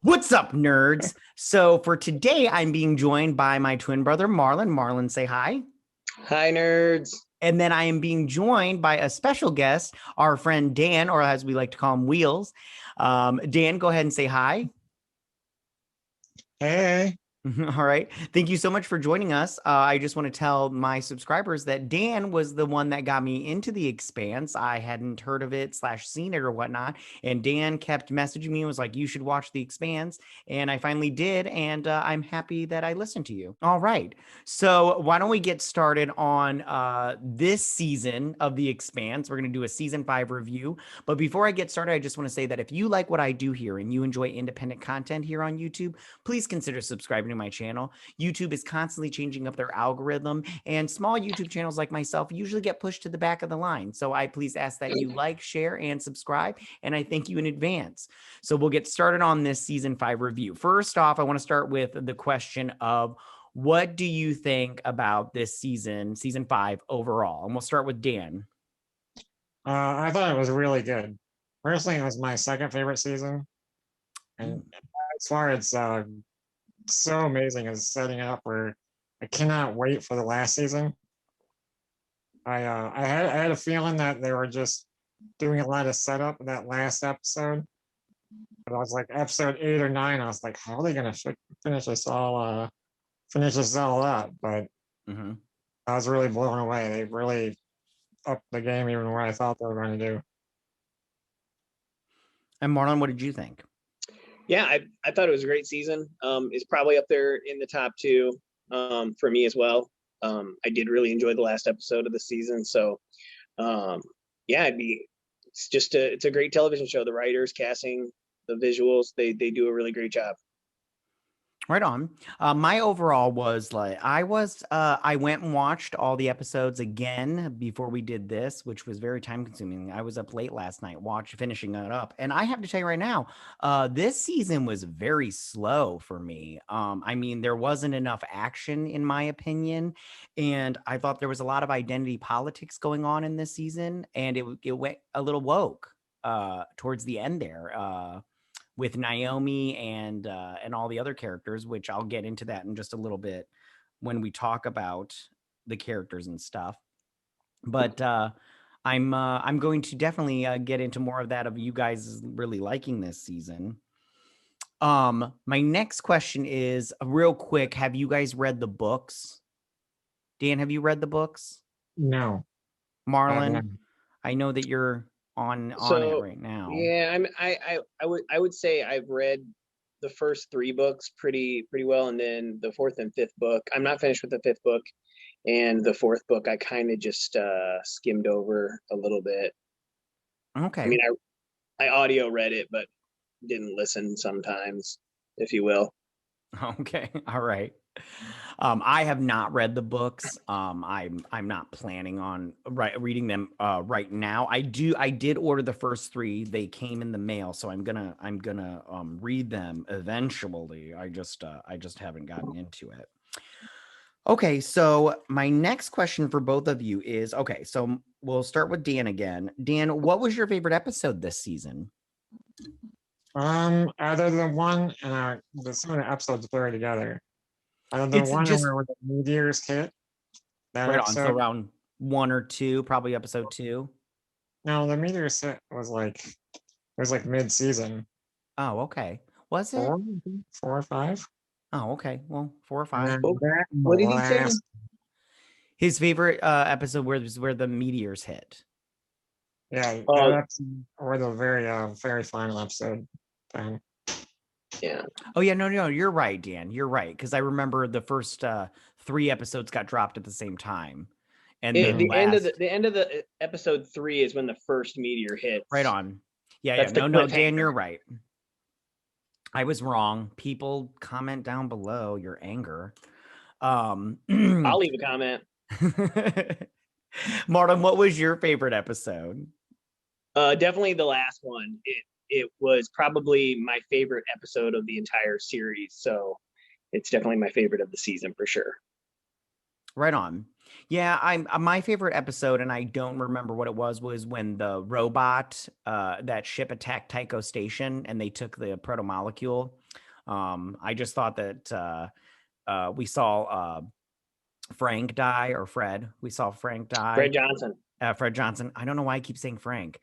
What's up, nerds? So for today, I'm being joined by my twin brother, Marlon. Marlon, say hi. Hi, nerds. And then I am being joined by a special guest, our friend Dan, or as we like to call him, Wheels. Dan, go ahead and say hi. Hey, All right. Thank you so much for joining us. I just want to tell my subscribers that Dan was the one that got me into the Expanse. I hadn't heard of it / seen it or whatnot. And Dan kept messaging me and was like, you should watch the Expanse. And I finally did. And I'm happy that I listened to you. All right. So why don't we get started on this season of the Expanse? We're going to do a season 5 review. But before I get started, I just want to say that if you like what I do here and you enjoy independent content here on YouTube, please consider subscribing to my channel. YouTube is constantly changing up their algorithm, and small YouTube channels like myself usually get pushed to the back of the line. So I please ask that you like, share, and subscribe, and I thank you in advance. So we'll get started on this season 5 review. First off, I want to start with the question of what do you think about this season 5 overall? And we'll start with Dan. I thought it was really good. Personally, it was my second favorite season, and as far as so amazing as setting up, where I cannot wait for the last season. I had a feeling that they were just doing a lot of setup in that last episode. But I was like episode 8 or 9. I was like, how are they gonna finish this all up? But I was really blown away. They really upped the game even where I thought they were going to do. And Marlon, what did you think? Yeah, I thought it was a great season. It's probably up there in the top two for me as well. I did really enjoy the last episode of the season. So yeah, it's a great television show. The writers, casting, the visuals, they do a really great job. Right on. My overall was like I went and watched all the episodes again before we did this, which was very time consuming. I was up late last night finishing it up. And I have to tell you right now, this season was very slow for me. I mean, there wasn't enough action in my opinion, and I thought there was a lot of identity politics going on in this season, and it went a little woke towards the end there. With Naomi and all the other characters, which I'll get into that in just a little bit when we talk about the characters and stuff. But I'm going to definitely get into more of that of you guys really liking this season. My next question is real quick. Have you guys read the books? Dan, have you read the books? No. Marlon, I know that you're on it right now. Yeah, I would say I've read the first 3 books pretty well, and then the 4th and 5th book. I'm not finished with the 5th book, and the 4th book I kind of just skimmed over a little bit. Okay. I mean, I audio read it, but didn't listen sometimes, if you will. Okay. All right. I have not read the books. I'm not planning on reading them right now. I did order the first 3. They came in the mail, so I'm gonna read them eventually. I just haven't gotten into it. Okay, so my next question for both of you is, okay, so we'll start with Dan again. Dan, what was your favorite episode this season? Either the one and some of the episodes blur together. The one where the meteors hit. That right episode. On, so around 1 or 2, probably episode 2. No, the meteors hit was like mid-season. Oh, okay. Was it 4 or 5? Oh, okay. Well, 4 or 5. What did he say? His favorite episode where the meteors hit. Yeah, that's or the very final episode. Yeah. Oh yeah, no, you're right, Dan. You're right, because I remember the first 3 episodes got dropped at the same time, and the end of the episode 3 is when the first meteor hits. Right on. Yeah. No, Dan, you're right. I was wrong. People comment down below your anger. I'll leave a comment. Martin, what was your favorite episode? Definitely the last one. It was probably my favorite episode of the entire series, so it's definitely my favorite of the season for sure. Right on. Yeah, I'm my favorite episode, and I don't remember what it was when the robot, that ship attacked Tycho Station and they took the proto molecule. I just thought that we saw Frank die, or Fred. We saw Frank die. Fred Johnson. Fred Johnson. I don't know why I keep saying Frank.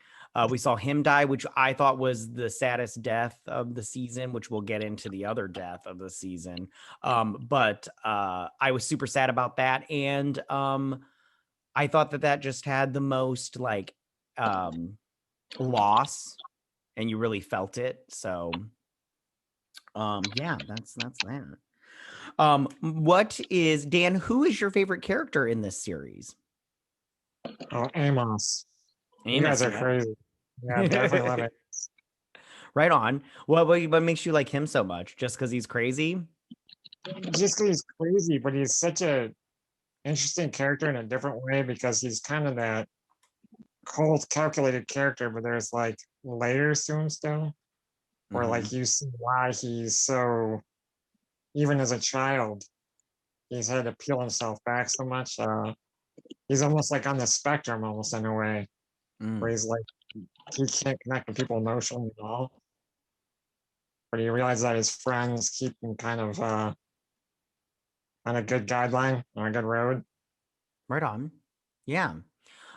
We saw him die, which I thought was the saddest death of the season, which we'll get into the other death of the season. But I was super sad about that. And I thought that that just had the most like loss, and you really felt it. So yeah, that's that. What is Dan, who is your favorite character in this series? Oh, Amos. You Amos, guys are yeah. crazy. Yeah, definitely love it. Right on. What makes you like him so much? Just because he's crazy? Just 'cause he's crazy, but he's such a interesting character in a different way because he's kind of that cold, calculated character, but there's like layers to him still, where Mhm. like you see why he's so, even as a child, he's had to peel himself back so much. He's almost like on the spectrum, almost in a way, where Mm. he's like he can't connect with people emotionally at all, but he realizes that his friends keep him kind of on a good guideline, on a good road. Right on. Yeah.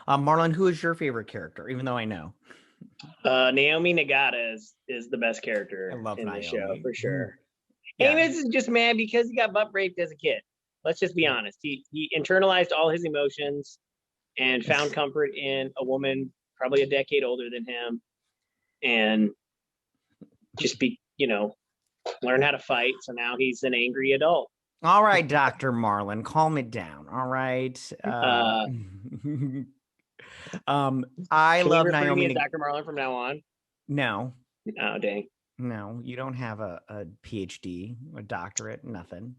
Marlon, who is your favorite character? Even though I know. Naomi Nagata is the best I character love in the show Naomi. for sure. Yeah. Amos is just mad because he got butt raped as a kid. Let's just be honest. He internalized all his emotions and found comfort in a woman probably a decade older than him, and just learn how to fight. So now he's an angry adult. All right, Dr. Marlon, calm it down. All right. Uh, I can you love refer to me Naomi. as Dr. Marlin from now on? No, Oh dang. no, you don't have a PhD, a doctorate, nothing.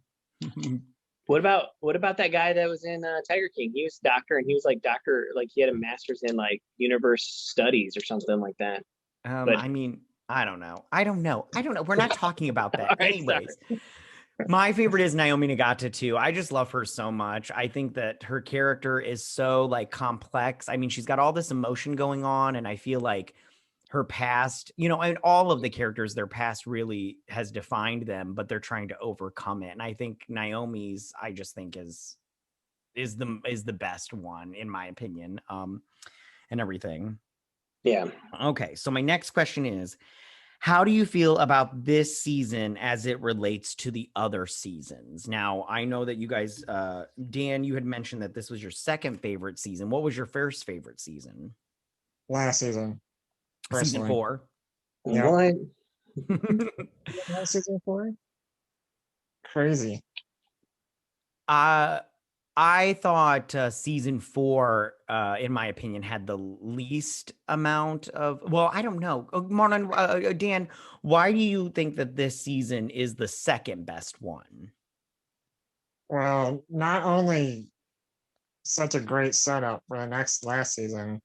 What about that guy that was in Tiger King? He was doctor, and he was like doctor, like he had a master's in like universe studies or something like that. But I mean, I don't know. I don't know. I don't know. We're not talking about that. all right, sorry. Anyways, my favorite is Naomi Nagata too. I just love her so much. I think that her character is so like complex. I mean, she's got all this emotion going on, and I feel like her past, and all of the characters, their past really has defined them, but they're trying to overcome it. And I think Naomi's, I just think is the best one in my opinion, and everything. Yeah. Okay, so my next question is, how do you feel about this season as it relates to the other seasons? Now, I know that you guys, Dan, you had mentioned that this was your second favorite season. What was your first favorite season? Last season, Season personally. 4. Yeah. What? Last season 4? Crazy. uh I thought season 4, in my opinion, had the least amount of. Well, I don't know, Marlon, Dan. Why do you think that this season is the second best one? Well, not only such a great setup for the next last season,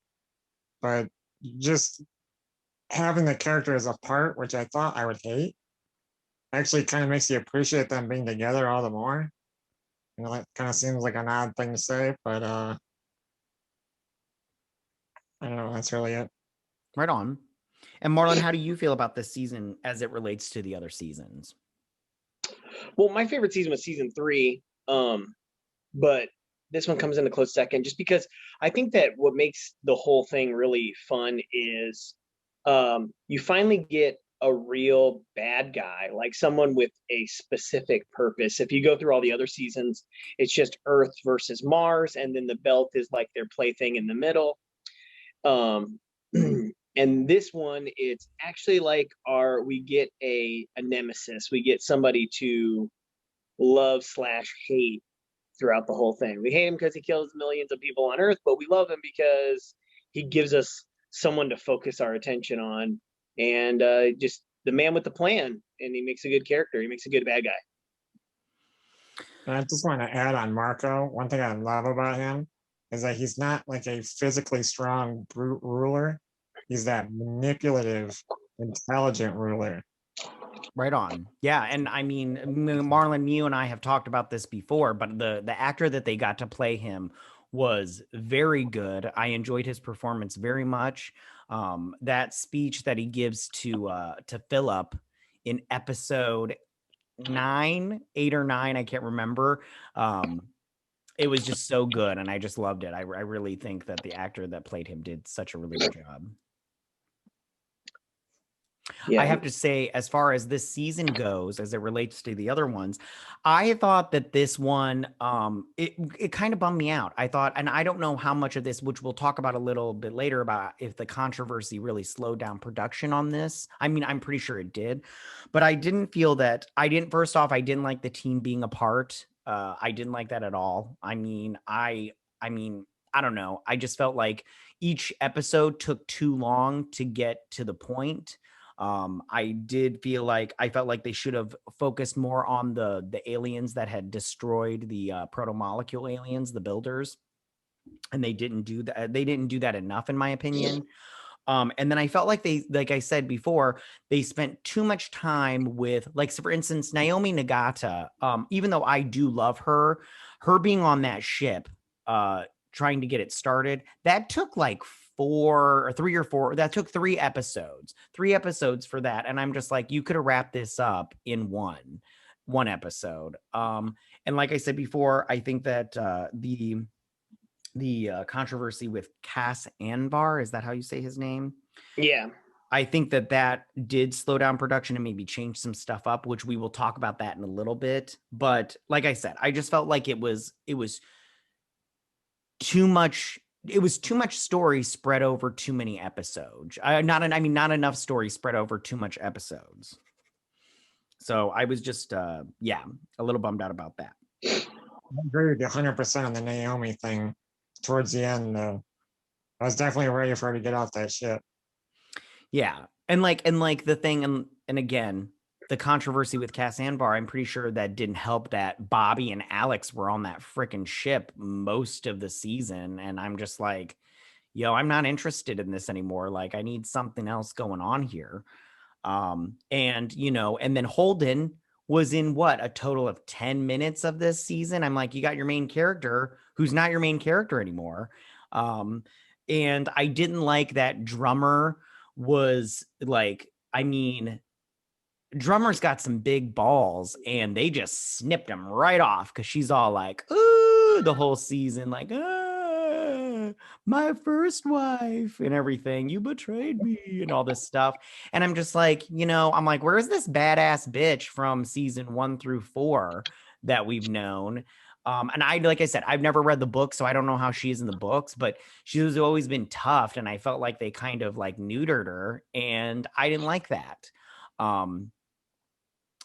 but just having the characters apart, which I thought I would hate, actually kind of makes you appreciate them being together all the more. That kind of seems like an odd thing to say, but I don't know. That's really it. Right on. And Marlon, how do you feel about this season as it relates to the other seasons? Well, my favorite season was season 3, but this one comes in a close second, just because I think that what makes the whole thing really fun is you finally get a real bad guy, like someone with a specific purpose. If you go through all the other seasons, it's just Earth versus Mars, and then the belt is like their plaything in the middle. Um, and this one, it's actually like we get a nemesis. We get somebody to love slash hate throughout the whole thing. We hate him because he kills millions of people on Earth, but we love him because he gives us someone to focus our attention on, and just the man with the plan. And he makes a good character. He makes a good bad guy. And I just want to add on Marco. One thing I love about him is that he's not like a physically strong brute ruler. He's that manipulative, intelligent ruler. Right on. Yeah, and I mean, Marlon, you and I have talked about this before, but the actor that they got to play him was very good. I enjoyed his performance very much. That speech that he gives to Philip in episode 9, 8 or 9, I can't remember. It was just so good, and I just loved it. I really think that the actor that played him did such a really good job. I Yeah. have to say, as far as this season goes, as it relates to the other ones, I thought that this one, it kind of bummed me out. I thought, and I don't know how much of this, which we'll talk about a little bit later, about if the controversy really slowed down production on this. I mean, I'm pretty sure it did, but I didn't feel that. First off, I didn't like the team being apart. I didn't like that at all. I mean, I don't know. I just felt like each episode took too long to get to the point. I felt like they should have focused more on the aliens that had destroyed the proto molecule aliens, the builders, and they didn't do that. They didn't do that enough, in my opinion. And then I felt like like I said before, they spent too much time with, like, so for instance, Naomi Nagata. Even though I do love her, her being on that ship, trying to get it started, that took like 3 or 4. That took 3 episodes for that, and I'm just like, you could have wrapped this up in one episode. And like I said before, I think that the controversy with Cass Anvar, is that how you say his name? Yeah. I think that did slow down production and maybe change some stuff up, which we will talk about that in a little bit. But like I said, I just felt like it was too much. It was too much story spread over too many episodes. Not enough story spread over too much episodes. So I was just a little bummed out about that. I agree with you 100% on the Naomi thing. Towards the end, I was definitely ready for her to get off that ship. Yeah. And like the thing, and again, the controversy with Cass Anvar, I'm pretty sure that didn't help that Bobby and Alex were on that freaking ship most of the season. And I'm just like, yo, I'm not interested in this anymore. Like, I need something else going on here. And and then Holden was in what, a total of 10 minutes of this season. I'm like, you got your main character who's not your main character anymore. And I didn't like that Drummer was like, I mean, Drummer's got some big balls, and they just snipped him right off because she's all like, ooh, the whole season, like, my first wife and everything, you betrayed me and all this stuff. And I'm just like, I'm like, where's this badass bitch from season 1 through 4 that we've known? And like I said, I've never read the book, so I don't know how she is in the books, but she's always been tough, and I felt like they kind of like neutered her, and I didn't like that.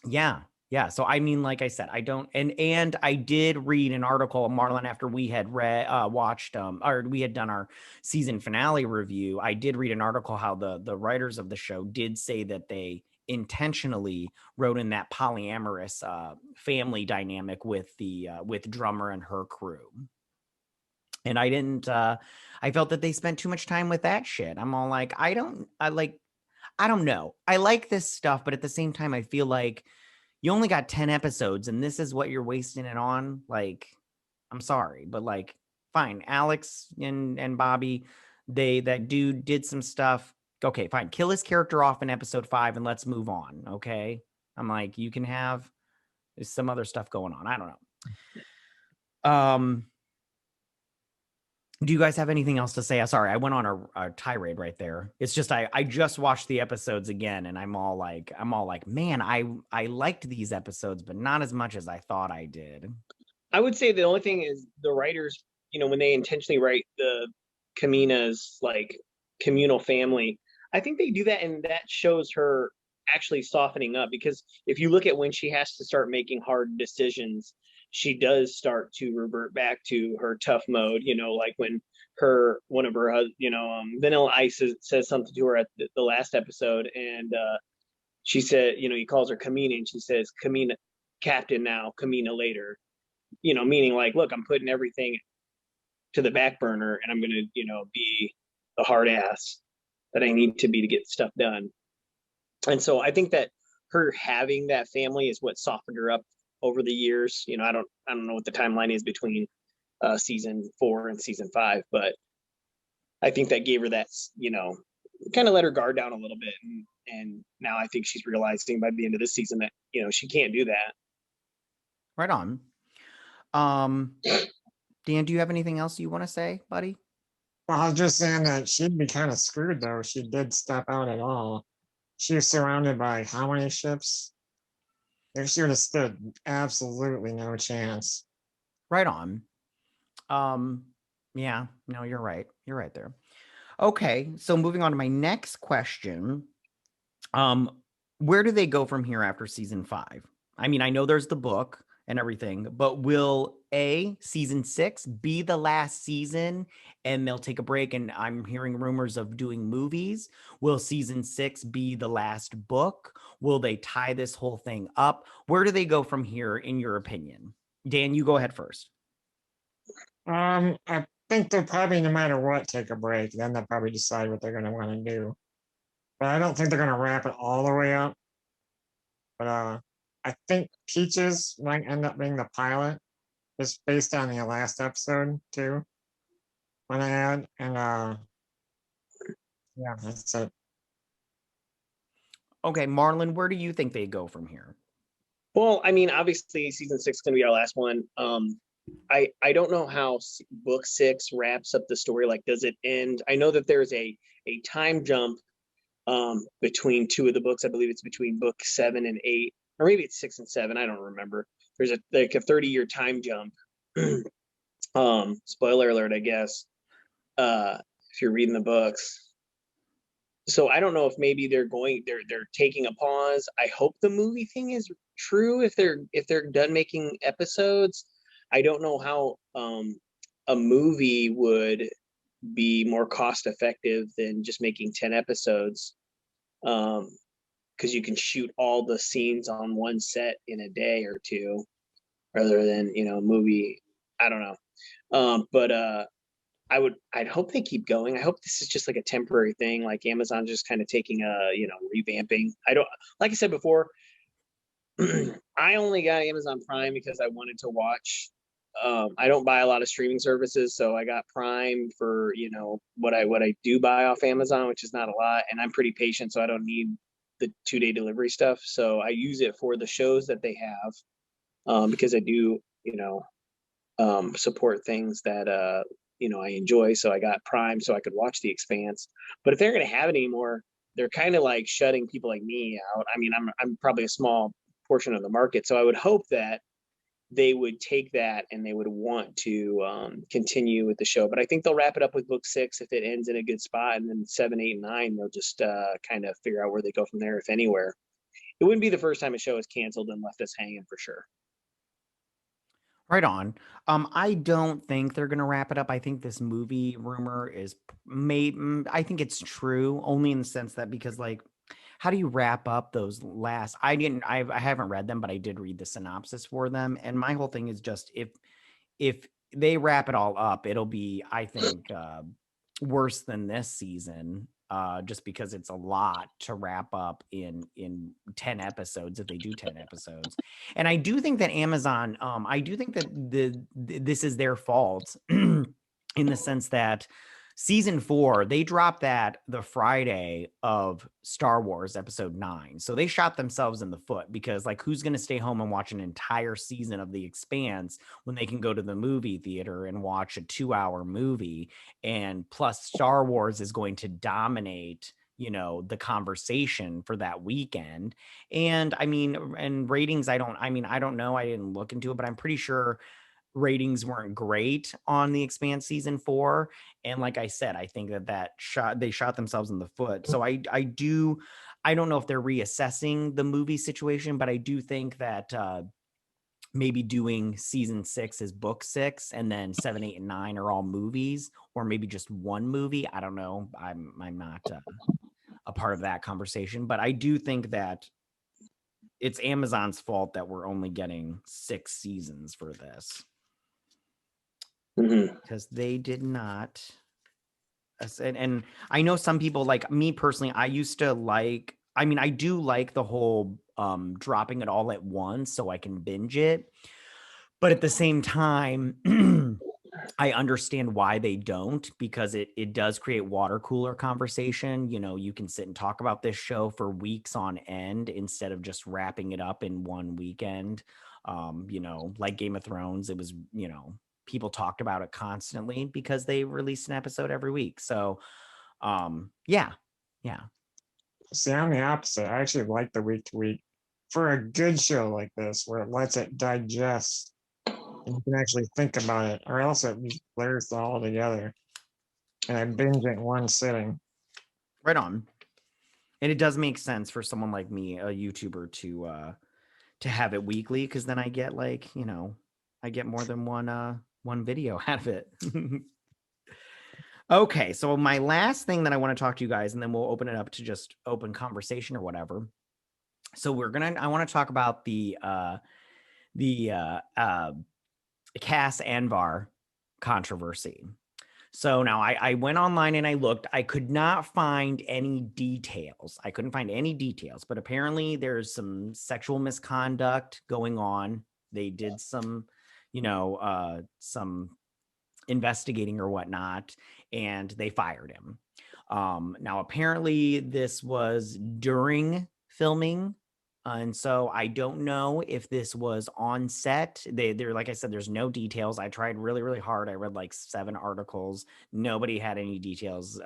Yeah. Yeah. So I mean, like I said, I don't, and I did read an article, Marlon, after we had watched or we had done our season finale review. I did read an article how the writers of the show did say that they intentionally wrote in that polyamorous family dynamic with with Drummer and her crew. And I didn't I felt that they spent too much time with that shit. I'm all like, I don't know. I like this stuff, but at the same time, I feel like you only got 10 episodes and this is what you're wasting it on. Like, I'm sorry, but like, fine. Alex and Bobby, that dude did some stuff. Okay, fine. Kill his character off in episode 5 and let's move on. Okay. I'm like, you can have some other stuff going on. I don't know. Do you guys have anything else to say? Sorry, I went on a tirade right there. It's just I just watched the episodes again, and I'm all like, man, I liked these episodes, but not as much as I thought I did. I would say the only thing is the writers, when they intentionally write the Kamina's like communal family, I think they do that, and that shows her actually softening up. Because if you look at when she has to start making hard decisions, she does start to revert back to her tough mode. Like when one of her, Vanilla Ice says something to her at the last episode, and she said, he calls her Kamina, and she says, "Kamina, Captain now, Kamina later." Meaning like, look, I'm putting everything to the back burner, and I'm going to, be the hard ass that I need to be to get stuff done. And so I think that her having that family is what softened her up over the years. I don't know what the timeline is between season 4 and season 5, but I think that gave her that, kind of let her guard down a little bit. And now I think she's realizing by the end of this season that, she can't do that. Right on. Dan, do you have anything else you want to say, buddy? Well, I was just saying that she'd be kind of screwed though. If she did step out at all. She was surrounded by how many ships? There she would have stood absolutely no chance. Right on. Yeah, no, you're right. You're right there. Okay, so moving on to my next question. Where do they go from here after season 5? I mean, I know there's the book and everything, but will season 6 be the last season and they'll take a break? And I'm hearing rumors of doing movies. Will season 6 be the last book? Will they tie this whole thing up? Where do they go from here, in your opinion? Dan, you go ahead first. I think they'll probably, no matter what, take a break. Then they'll probably decide what they're going to want to do. But I don't think they're going to wrap it all the way up. But I think Peaches might end up being the pilot, just based on the last episode too. When I had, and yeah, that's it. Okay, Marlon, where do you think they go from here? Well, I mean, obviously season 6 is going to be our last one. I don't know how book 6 wraps up the story. Like, does it end? I know that there's a time jump between 2 of the books. I believe it's between book 7 and 8, or maybe it's 6 and 7. I don't remember. There's a 30-year time jump. Spoiler alert, I guess. If you're reading the books. So I don't know if maybe they're taking a pause. I hope the movie thing is true if they're done making episodes. I don't know how a movie would be more cost effective than just making 10 episodes, because you can shoot all the scenes on one set in a day or two rather than a movie. I don't know, but I'd hope they keep going. I hope this is just like a temporary thing, like Amazon just kind of taking a revamping. I don't, like I said before, I only got Amazon Prime because I wanted to watch. I don't buy a lot of streaming services, so I got Prime for what I do buy off Amazon, which is not a lot, and I'm pretty patient, so I don't need the 2-day delivery stuff. So I use it for the shows that they have, because I do support things that I enjoy. So I got Prime so I could watch The Expanse. But if they're going to have it anymore, they're kind of like shutting people like me out. I mean, I'm probably a small portion of the market, so I would hope that they would take that and they would want to continue with the show. But I think they'll wrap it up with book 6 if it ends in a good spot, and then 7, 8, and 9 they'll just kind of figure out where they go from there, if anywhere. It wouldn't be the first time a show is canceled and left us hanging, for sure. Right on. I don't think they're gonna wrap it up. I think this movie rumor is I think it's true, only in the sense that, because like, how do you wrap up those last? I haven't read them, but I did read the synopsis for them, and my whole thing is just, if they wrap it all up, it'll be, I think, worse than this season. Just because it's a lot to wrap up in 10 episodes, if they do 10 episodes. And I do think that Amazon, I do think that this is their fault in the sense that season 4, they dropped that the Friday of Star Wars episode 9. So they shot themselves in the foot, because like, who's going to stay home and watch an entire season of The Expanse when they can go to the movie theater and watch a 2-hour movie? And plus Star Wars is going to dominate the conversation for that weekend. And I mean, and ratings, I don't know, I didn't look into it, but I'm pretty sure ratings weren't great on The Expanse season 4. And like I said, I think they shot themselves in the foot. So I don't know if they're reassessing the movie situation, but I do think that maybe doing season 6 is book 6, and then 7, 8, and 9 are all movies, or maybe just one movie. I don't know. I'm not a part of that conversation, but I do think that it's Amazon's fault that we're only getting 6 seasons for this. Because they did not. And I know some people, like me personally, I used to like I mean, I do like the whole dropping it all at once so I can binge it. But at the same time, I understand why they don't, because it does create water cooler conversation. You know, you can sit and talk about this show for weeks on end instead of just wrapping it up in one weekend. You know, like Game of Thrones, it was, you know, people talked about it constantly because they released an episode every week. So, yeah, yeah. See, I'm the opposite. I actually like the week to week for a good show like this, where it lets it digest and you can actually think about it, or else it just blurs all together. And I binge it in one sitting. Right on. And it does make sense for someone like me, a YouTuber, to have it weekly, because then I get, like, you know, I get more than one video out of it. Okay, so my last thing that I want to talk to you guys, and then we'll open it up to just open conversation or whatever. So I want to talk about the Cass Anvar controversy. So now I went online and I looked. I could not find any details. I couldn't find any details, but apparently there's some sexual misconduct going on. They did some, you know, some investigating or whatnot, and they fired him. Now, apparently, this was during filming. And so I don't know if this was on set. They're, like I said, there's no details. I tried really, really hard. I read like 7 articles. Nobody had any details.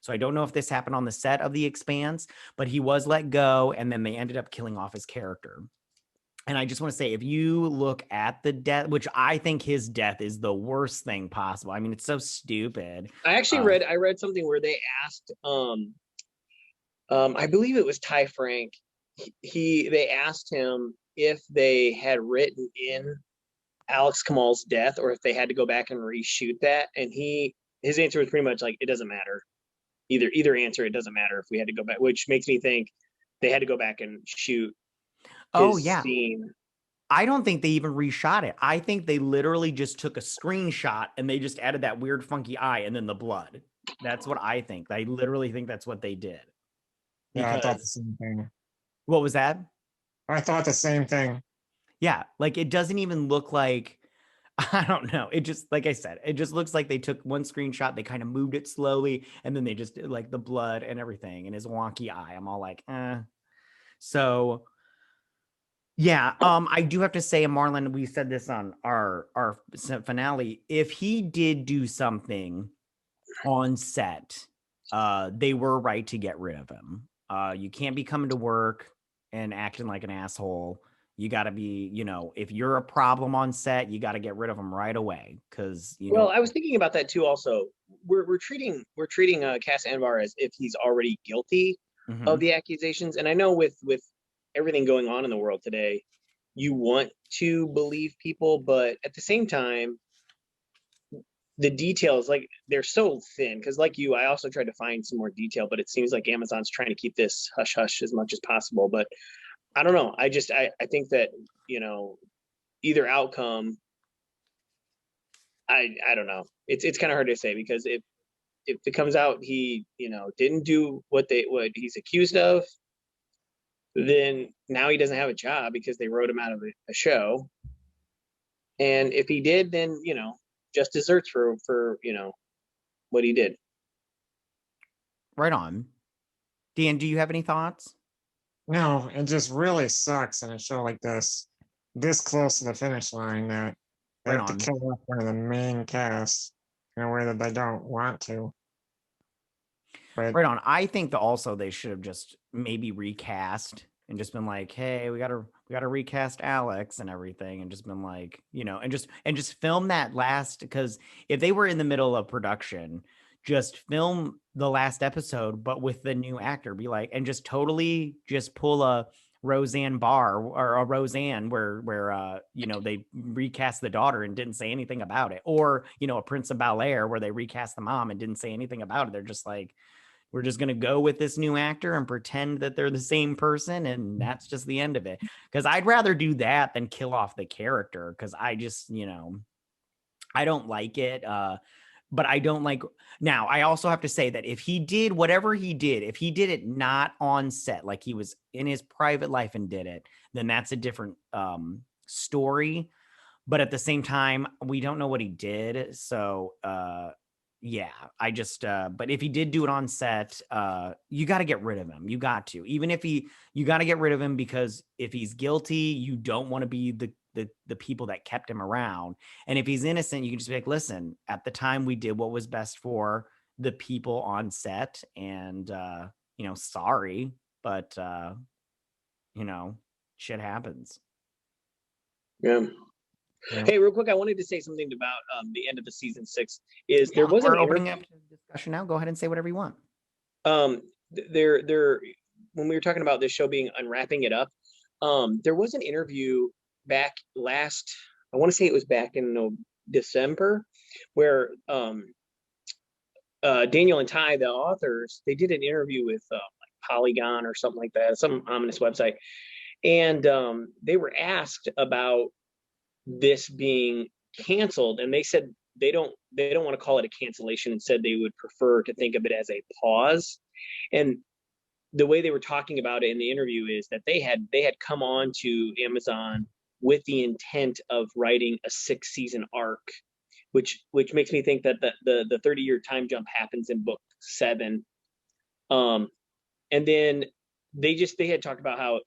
So I don't know if this happened on the set of The Expanse, but he was let go, and then they ended up killing off his character. And I just want to say, if you look at the death, which I think his death is the worst thing possible. I mean, it's so stupid. I actually read something where they asked I believe it was Ty Frank. They asked him if they had written in Alex Kamal's death or if they had to go back and reshoot that, and his answer was pretty much like, it doesn't matter. Either answer, it doesn't matter if we had to go back, which makes me think they had to go back and shoot Oh, his yeah. scene. I don't think they even reshot it. I think they literally just took a screenshot and they just added that weird funky eye and then the blood. That's what I think. I literally think that's what they did. Yeah, I thought the Because same thing. what was that? I thought the same thing. Yeah, like it doesn't even look like, I don't know. It just, like I said, it just looks like they took one screenshot, they kind of moved it slowly, and then they just did like the blood and everything and his wonky eye. I'm all like, eh. So yeah, I do have to say, Marlon, we said this on our finale. If he did do something on set, they were right to get rid of him. You can't be coming to work and acting like an asshole. You got to be, you know, if you're a problem on set, you got to get rid of him right away, because you Well, know. I was thinking about that too. Also, we're treating Cass Anvar as if he's already guilty of Mhm. the accusations, and I know with everything going on in the world today, you want to believe people, but at the same time, the details, like, they're so thin. Because like you, I also tried to find some more detail, but it seems like Amazon's trying to keep this hush hush as much as possible. But I don't know. I think that, you know, either outcome, I don't know. It's kind of hard to say, because if it comes out he, you know, didn't do what he's accused of, then now he doesn't have a job because they wrote him out of a show. And if he did, then, you know, just desserts for you know, what he did. Right on. Dan, do you have any thoughts? No, it just really sucks in a show like this close to the finish line, that they Right have to on. kill off one of the main cast in a way that they don't want to. But Right on. I think that also they should have just maybe recast and just been like, "Hey, we gotta recast Alex and everything," and just been like, you know, and just film that last, because if they were in the middle of production, just film the last episode, but with the new actor. Be like, and just totally just pull a Roseanne Barr or a Roseanne where you know, they recast the daughter and didn't say anything about it, or you know, a Prince of Bel Air where they recast the mom and didn't say anything about it. They're just like, we're just going to go with this new actor and pretend that they're the same person, and that's just the end of it. Because I'd rather do that than kill off the character, because I just, you know, I don't like it. but I don't like. Now, I also have to say that if he did whatever he did, if he did it not on set, like he was in his private life and did it, then that's a different story. But at the same time, we don't know what he did. So yeah, I just but if he did do it on set, you got to get rid of him. You got to. Even if you got to get rid of him, because if he's guilty, you don't want to be the people that kept him around. And if he's innocent, you can just be like, listen, at the time we did what was best for the people on set, and sorry, but shit happens. Yeah. Yeah. Hey, real quick, I wanted to say something about the end of the season 6. Is there was an We're opening up to discussion now. Go ahead and say whatever you want. there when we were talking about this show being unwrapping it up, there was an interview back last, I want to say it was back in December, where Daniel and Ty, the authors, they did an interview with like Polygon or something like that, some ominous website, and they were asked about this being canceled, and they said they don't want to call it a cancellation. Instead, they would prefer to think of it as a pause. And the way they were talking about it in the interview is that they had come on to Amazon with the intent of writing a 6-season arc, which makes me think that the 30-year time jump happens in book 7. And then they had talked about how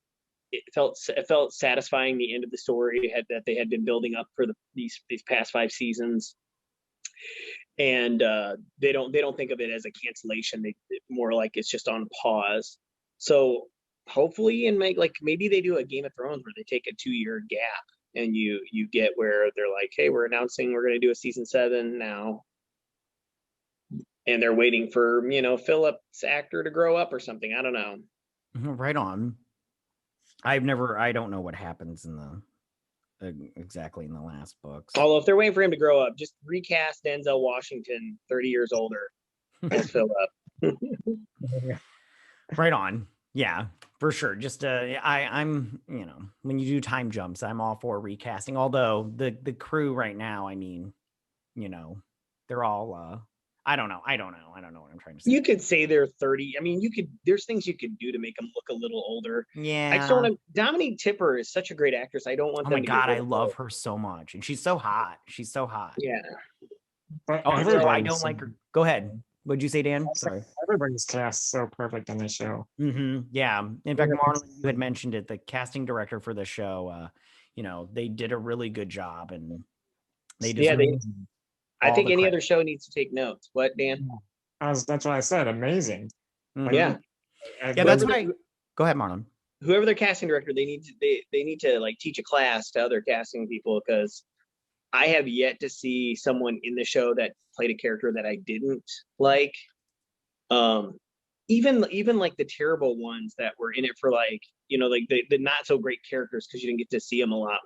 it felt satisfying, the end of the story that they had been building up for these past 5 seasons. And they don't think of it as a cancellation. They more like it's just on pause. So hopefully, and maybe they do a Game of Thrones where they take a 2-year gap, and you get where they're like, hey, we're announcing we're going to do a season 7 now, and they're waiting for Philip's actor to grow up or something. I don't know. Right on. I don't know what happens in the exactly in the last books. Although if they're waiting for him to grow up, just recast Denzel Washington 30 years older as Philip. Right on. Yeah, for sure. Just I'm when you do time jumps, I'm all for recasting. Although the crew right now, I mean, they're all I don't know what I'm trying to say. You could say they're 30. I mean, there's things you could do to make them look a little older. Yeah. I just don't want Dominique Tipper is such a great actress. I don't want Oh them my to God, I love her so much. And she's so hot. She's so hot. Yeah. But Oh, I don't like her. Go ahead. What'd you say, Dan? Sorry. Everybody's cast so perfect on this show. Yeah. In fact, Marlon, you had mentioned it. The casting director for the show, they did a really good job, and they just I think any other show needs to take notes. What, Dan? That's what I said. Amazing. Yeah. Yeah, that's why. Go ahead, Marlon. Whoever their casting director, they need to like teach a class to other casting people, because I have yet to see someone in the show that played a character that I didn't like. Even like the terrible ones that were in it for like the not so great characters, because you didn't get to see them a lot.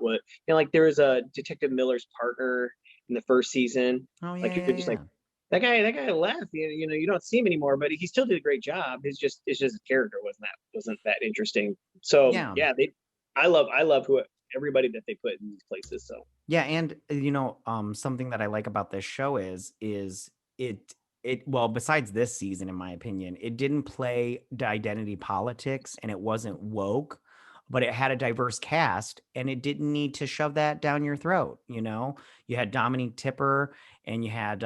Like there was a Detective Miller's partner in the first season. Oh yeah. Like you're just like, that guy left. You don't see him anymore, but he still did a great job. It's just his character wasn't that interesting. So yeah, I love everybody that they put in these places. So yeah, and something that I like about this show is it well, besides this season, in my opinion, it didn't play the identity politics, and it wasn't woke, but it had a diverse cast, and it didn't need to shove that down your throat. You had Dominique Tipper, and you had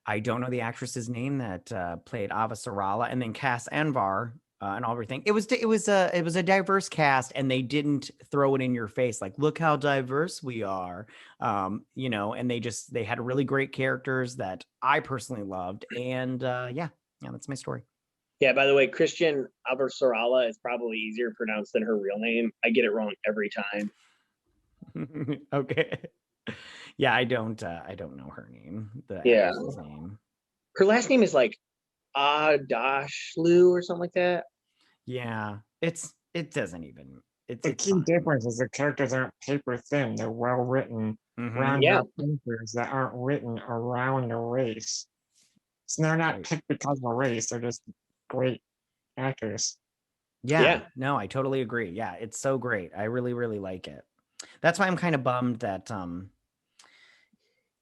I don't know the actress's name that played Ava Sarala, and then Cass Anvar, and everything. It was a diverse cast, and they didn't throw it in your face like, look how diverse we are, and they had really great characters that I personally loved, and yeah, that's my story. Yeah, by the way, Christian Abercerala is probably easier pronounced than her real name. I get it wrong every time. Okay. Yeah, I don't know her name. The actress's name. Her last name is like Adashlu or something like that. Yeah, it doesn't even. The key difference is the characters aren't paper thin; they're well written, rounded out characters that aren't written around a race. So they're not picked because of a race; they're just great actors. Yeah, no, I totally agree. Yeah, it's so great. I really, really like it. That's why I'm kind of bummed that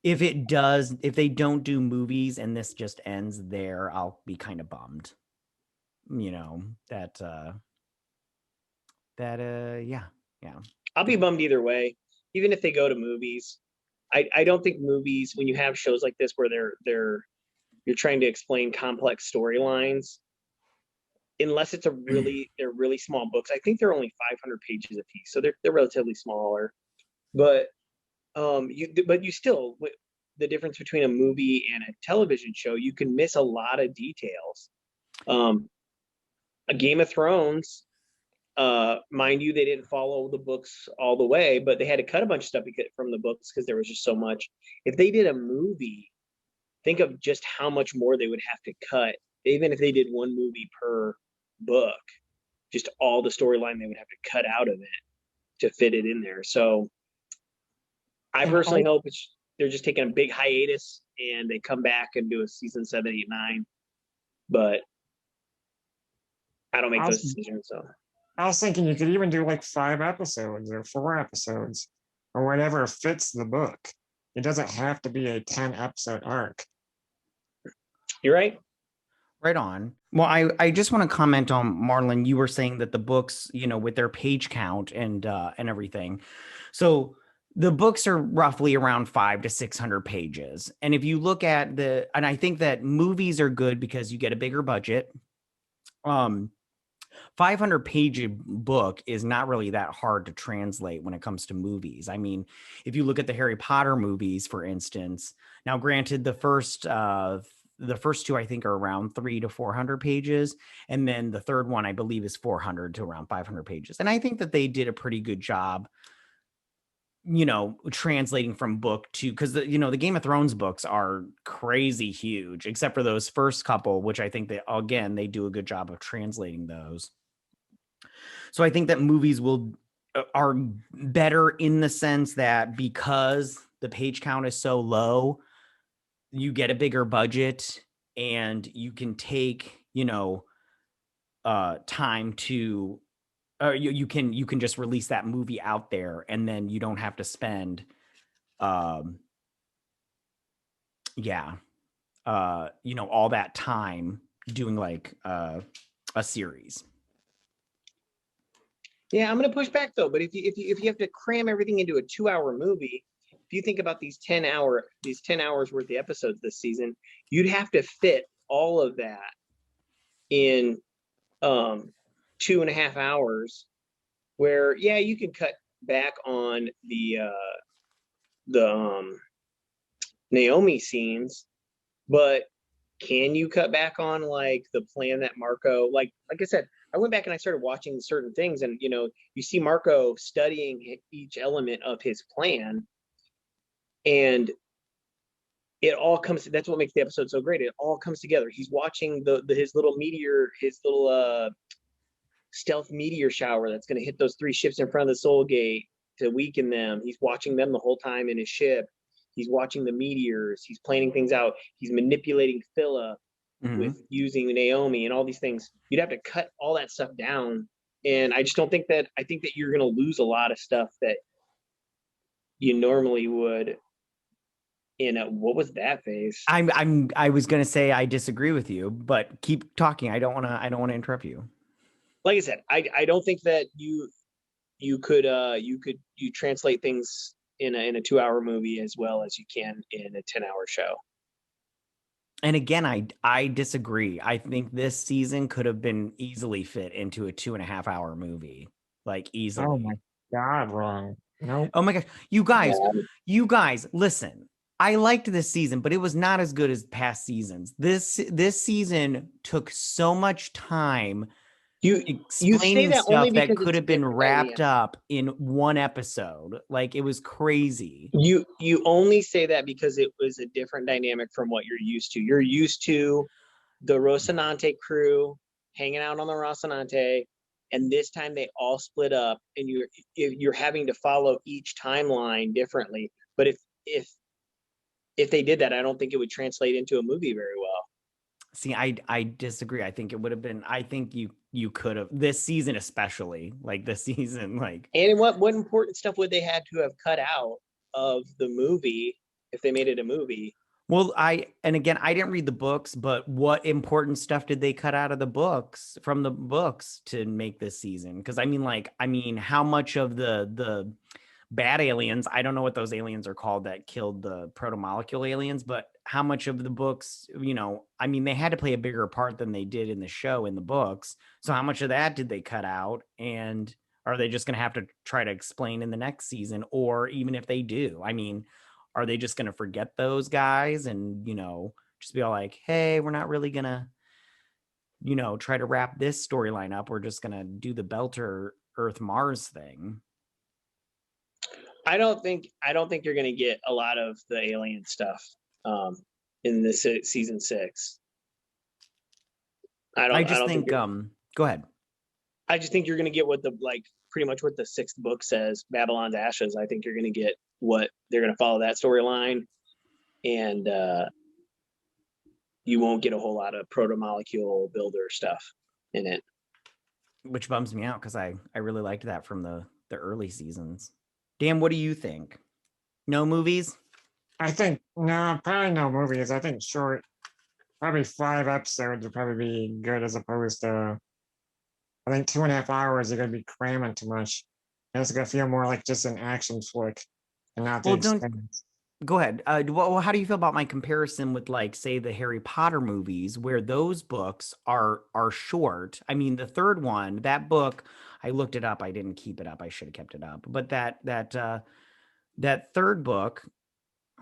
if they don't do movies and this just ends there, I'll be kind of bummed. You know, yeah. I'll be bummed either way, even if they go to movies. I don't think movies, when you have shows like this where you're trying to explain complex storylines, unless it's they're really small books. I think they're only 500 pages a piece, so they're relatively smaller. But you still, the difference between a movie and a television show, you can miss a lot of details. A Game of Thrones, mind you, they didn't follow the books all the way, but they had to cut a bunch of stuff from the books because there was just so much. If they did a movie, think of just how much more they would have to cut, even if they did one movie per book, just all the storyline they would have to cut out of it to fit it in there. So I personally hope they're just taking a big hiatus and they come back and do a season 7, 8, 9. But I don't make those decisions. So I was thinking you could even do like 5 episodes or 4 episodes or whatever fits the book. It doesn't have to be a 10-episode arc. You're right. Right on. Well, I just want to comment on Marlon. You were saying that the books, with their page count and everything. So the books are roughly around 500 to 600 pages. And if you look at and I think that movies are good because you get a bigger budget. 500-page book is not really that hard to translate when it comes to movies. I mean, if you look at the Harry Potter movies, for instance, now granted, the first 2, I think, are around 300 to 400 pages. And then the third one, I believe, is 400 to around 500 pages. And I think that they did a pretty good job, translating from book to, because the Game of Thrones books are crazy huge, except for those first couple, which I think they do a good job of translating those. So I think that movies are better in the sense that because the page count is so low, you get a bigger budget and you can take, time to, you can just release that movie out there and then you don't have to spend, all that time doing like a series. Yeah, I'm going to push back though. But if you have to cram everything into a 2-hour movie, if you think about these 10 hours worth of episodes this season, you'd have to fit all of that in 2.5 hours. Where you can cut back on the Naomi scenes, but can you cut back on like the plan that Marco, like I said, I went back and I started watching certain things, and you see Marco studying each element of his plan, and it all comes. That's what makes the episode so great. It all comes together. He's watching his little stealth meteor shower that's going to hit those 3 ships in front of the Soul Gate to weaken them. He's watching them the whole time in his ship. He's watching the meteors. He's planning things out. He's manipulating Phila with using Naomi and all these things. You'd have to cut all that stuff down. And I just don't think that, I think that you're going to lose a lot of stuff that you normally would in what was that face? I was going to say, I disagree with you, but keep talking. I don't want to interrupt you. Like I said, I don't think that you could translate things in a 2-hour movie as well as you can in a 10-hour show. And again, I disagree. I think this season could have been easily fit into a 2.5-hour movie, like easily. Oh my God, wrong. No. Oh my gosh, you guys, listen. I liked this season, but it was not as good as past seasons. This season took so much time explaining stuff that could have been wrapped up in one episode. Like, it was crazy. You only say that because it was a different dynamic from what you're used to. You're used to the Rocinante crew hanging out on the Rocinante, and this time they all split up, and you're having to follow each timeline differently. But if they did that, I don't think it would translate into a movie very well. See, I disagree. I think it would have been. I think you could have, this season especially, like this season, like. And what important stuff would they had to have cut out of the movie if they made it a movie. Well, and again, I didn't read the books, but what important stuff did they cut out of the books from the books to make this season? Because I mean, how much of the bad aliens, I don't know what those aliens are called that killed the proto-molecule aliens, but how much of the books, I mean, they had to play a bigger part than they did in the show in the books. So how much of that did they cut out? And are they just going to have to try to explain in the next season? Or even if they do, I mean, are they just going to forget those guys and, just be all like, hey, we're not really going to, try to wrap this storyline up. We're just going to do the Belter Earth Mars thing. I don't think you're gonna get a lot of the alien stuff in this season 6. I just I don't think, think go ahead. I just think you're gonna get what pretty much what the 6th book says, Babylon's Ashes. I think you're gonna get what they're gonna follow that storyline, and you won't get a whole lot of proto-molecule builder stuff in it. Which bums me out because I really liked that from the early seasons. Dan, what do you think? No movies? I think no, probably no movies. I think short, probably 5 episodes would probably be good as opposed to I think 2.5 hours. You're gonna be cramming too much. And it's gonna feel more like just an action flick and not the Well, don't experience. go ahead. How do you feel about my comparison with, like, say, the Harry Potter movies, where those books are short? I mean, the third one, that book, I looked it up. I didn't keep it up. I should have kept it up. But that third book,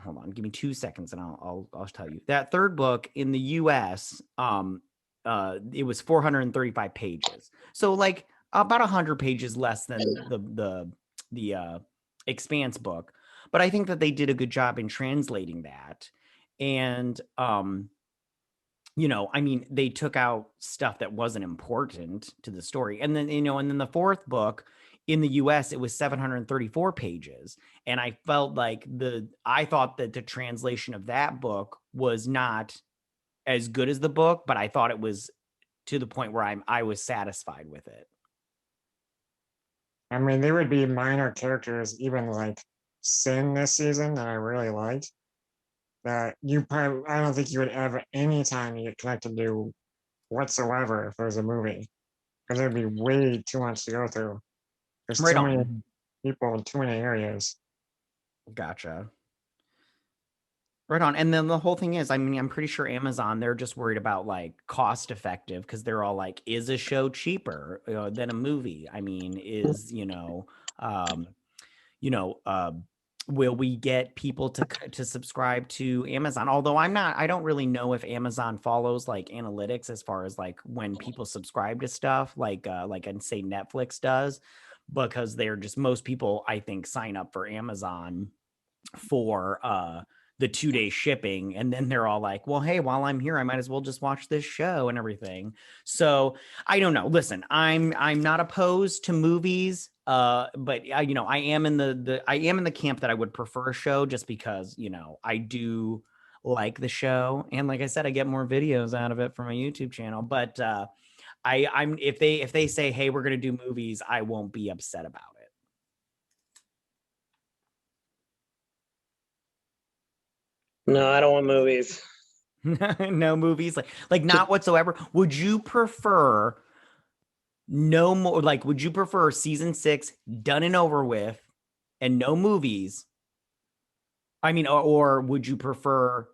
hold on, give me 2 seconds and I'll tell you. That third book in the US, it was 435 pages. So like about 100 pages less than the Expanse book. But I think that they did a good job in translating that. And I mean, they took out stuff that wasn't important to the story. And then, and then the fourth book in the US, it was 734 pages. And I felt like I thought that the translation of that book was not as good as the book, but I thought it was to the point where I was satisfied with it. I mean, there would be minor characters, even like Sin this season that I really liked. That you probably, I don't think you would ever any time you get connected to whatsoever if it was a movie, because there'd be way too much to go through. There's Right too many on. people in too many areas. Gotcha. Right on. And then the whole thing is, I mean, I'm pretty sure Amazon, they're just worried about like cost effective because they're all like, is a show cheaper than a movie? I mean, um, you know, uh, will we get people to subscribe to Amazon? Although I don't really know if Amazon follows like analytics as far as like when people subscribe to stuff like and say Netflix does, because they're just most people I think sign up for Amazon for the 2-day shipping, and then they're all like, well, hey, while I'm here I might as well just watch this show and everything. So I don't know. Listen, I'm not opposed to movies, but I am in the camp that I would prefer a show, just because I do like the show, and like I said, I get more videos out of it from my YouTube channel. But I'm if they say, hey, we're gonna do movies, I won't be upset about it. No, I don't want movies. No movies, like not whatsoever. Would you prefer no more, like would you prefer season 6 done and over with and no movies? I mean, or would you prefer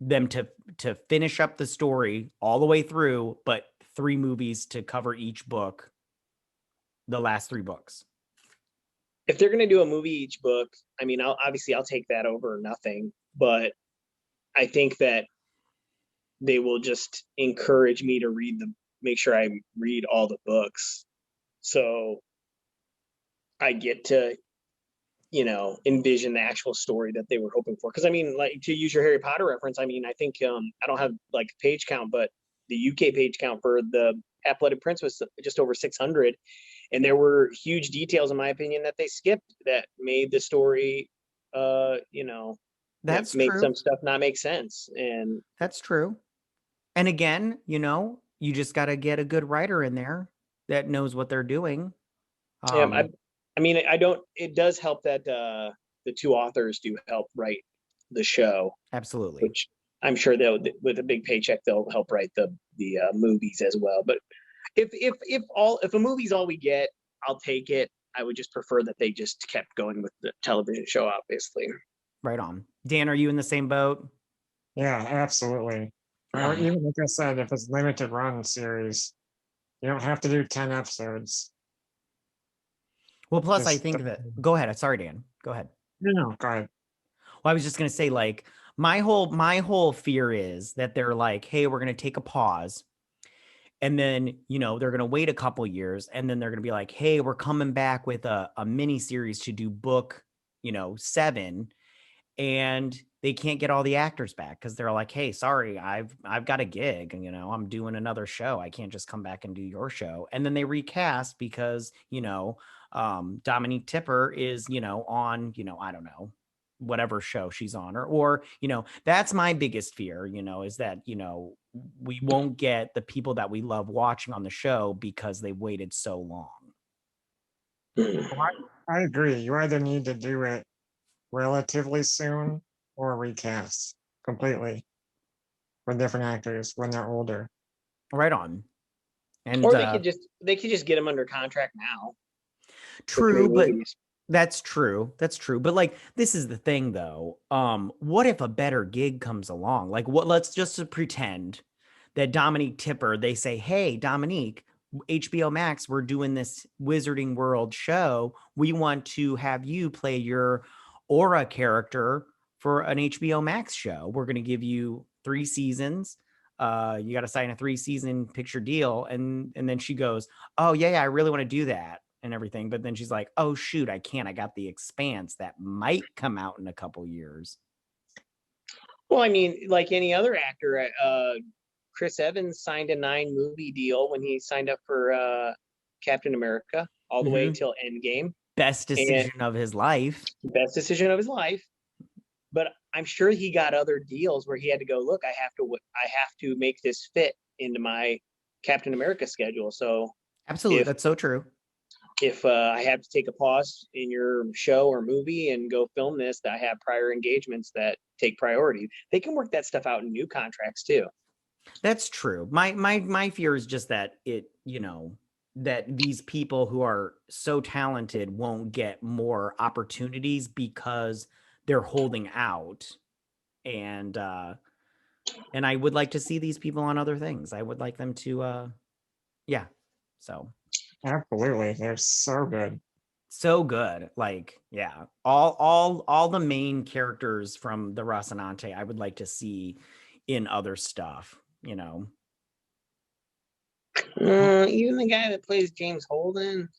them to finish up the story all the way through, but 3 movies to cover each book, the last 3 books? If they're gonna do a movie each book, I mean, I'll take that over nothing. But I think that they will just encourage me to make sure I read all the books, so I get to envision the actual story that they were hoping for. Because I mean, like, to use your Harry Potter reference, I mean, I think I don't have like page count, but the UK page count for the Half-Blooded Prince was just over 600, and there were huge details, in my opinion, that they skipped that made the story, that That's made true. some stuff not make sense. And That's true. And again, you just got to get a good writer in there that knows what they're doing. yeah, um I mean, I don't. It does help that the 2 authors do help write the show, Absolutely. which I'm sure they'll, with a big paycheck, they'll help write the movies as well. But if a movie's all we get, I'll take it. I would just prefer that they just kept going with the television show, obviously. Right on. Dan, are you in the same boat? Yeah, absolutely. Even like I said, if it's limited run series, you don't have to do 10 episodes. Well, plus I Just think that go ahead. Sorry, Dan. Go ahead. go ahead. Well, I was just gonna say, like, my whole fear is that they're like, hey, we're gonna take a pause. And then, they're gonna wait a couple years, and then they're gonna be like, hey, we're coming back with a mini series to do book, 7. And they can't get all the actors back because they're like, hey, sorry, I've got a gig, I'm doing another show. I can't just come back and do your show. And then they recast because Dominique Tipper is on I don't know, whatever show she's on, or that's my biggest fear, is that we won't get the people that we love watching on the show because they waited so long. I agree. You either need to do it relatively soon or recast completely with different actors when they're older. Right on. And Or they could just get them under contract now. true, but that's true. That's true. But like, this is the thing though. What if a better gig comes along? Like, let's just pretend that Dominique Tipper, they say, hey, Dominique, HBO Max, we're doing this Wizarding World show. We want to have you play your Aura character for an HBO Max show. We're going to give you 3 seasons. You got to sign a 3-season picture deal. And then she goes, oh yeah, I really want to do that and everything. But then she's like, oh shoot, I can't. I got the Expanse that might come out in a couple years. Well, I mean, like any other actor, Chris Evans signed a 9-movie deal when he signed up for Captain America all the way till Endgame. Best decision of his life. Best decision of his life. But I'm sure he got other deals where he had to go, look, I have to make this fit into my Captain America schedule. So absolutely, if, that's so true. If I have to take a pause in your show or movie and go film this, that I have prior engagements that take priority. They can work that stuff out in new contracts too. That's true. My fear is just that that these people who are so talented won't get more opportunities because they're holding out. And I would like to see these people on other things. I would like them to yeah. So absolutely, they're so good. So good. Like, yeah. All the main characters from the Rocinante I would like to see in other stuff, Even the guy that plays James Holden.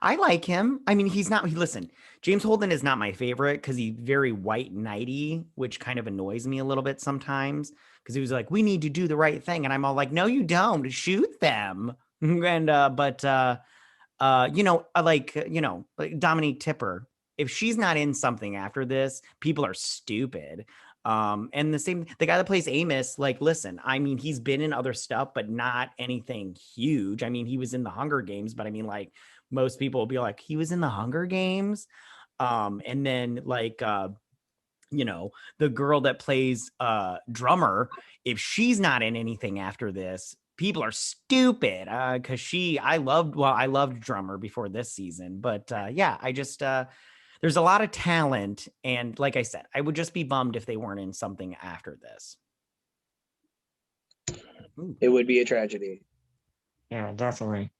I like him. I mean, listen, James Holden is not my favorite because he's very white knighty, which kind of annoys me a little bit sometimes. Because he was like, we need to do the right thing. And I'm all like, no, you don't. Shoot them. And like Dominique Tipper, if she's not in something after this, people are stupid. And the guy that plays Amos, like, listen, I mean, he's been in other stuff, but not anything huge. I mean, he was in the Hunger Games, but I mean, like, most people will be like, he was in the Hunger Games. And then like, the girl that plays drummer, if she's not in anything after this, people are stupid. Because I loved drummer before this season, but yeah, I just there's a lot of talent, and like I said, I would just be bummed if they weren't in something after this. Ooh. It would be a tragedy. Yeah, definitely.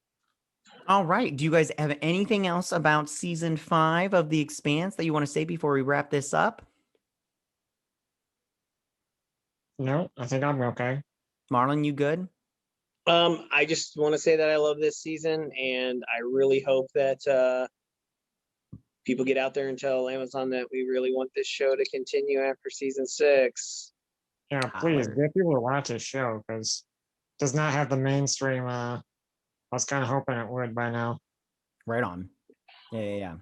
All right. Do you guys have anything else about season 5 of The Expanse that you want to say before we wrap this up? No, I think I'm okay. Marlon, you good? I just want to say that I love this season, and I really hope that people get out there and tell Amazon that we really want this show to continue after season 6. Yeah, please get people to watch this show because it does not have the mainstream. I was kind of hoping it would by now. Right on. Yeah.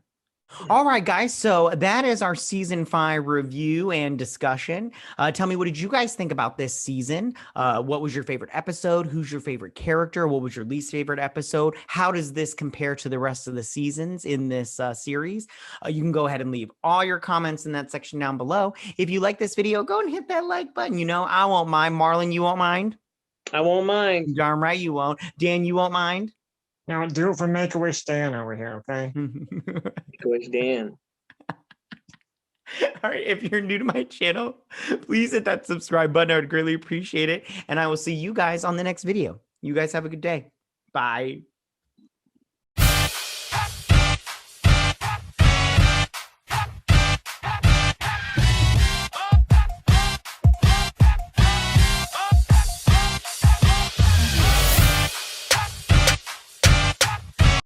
All right, guys. So that is our season 5 review and discussion. Tell me, what did you guys think about this season? What was your favorite episode? Who's your favorite character? What was your least favorite episode? How does this compare to the rest of the seasons in this series? You can go ahead and leave all your comments in that section down below. If you like this video, go and hit that like button. You know, I won't mind. Marlon, you won't mind? I won't mind. Darn right you won't. Dan, you won't mind? Now do it for Make-A-Wish Dan over here, okay? Coach Dan. All right, if you're new to my channel, please hit that subscribe button. I would greatly appreciate it. And I will see you guys on the next video. You guys have a good day. Bye.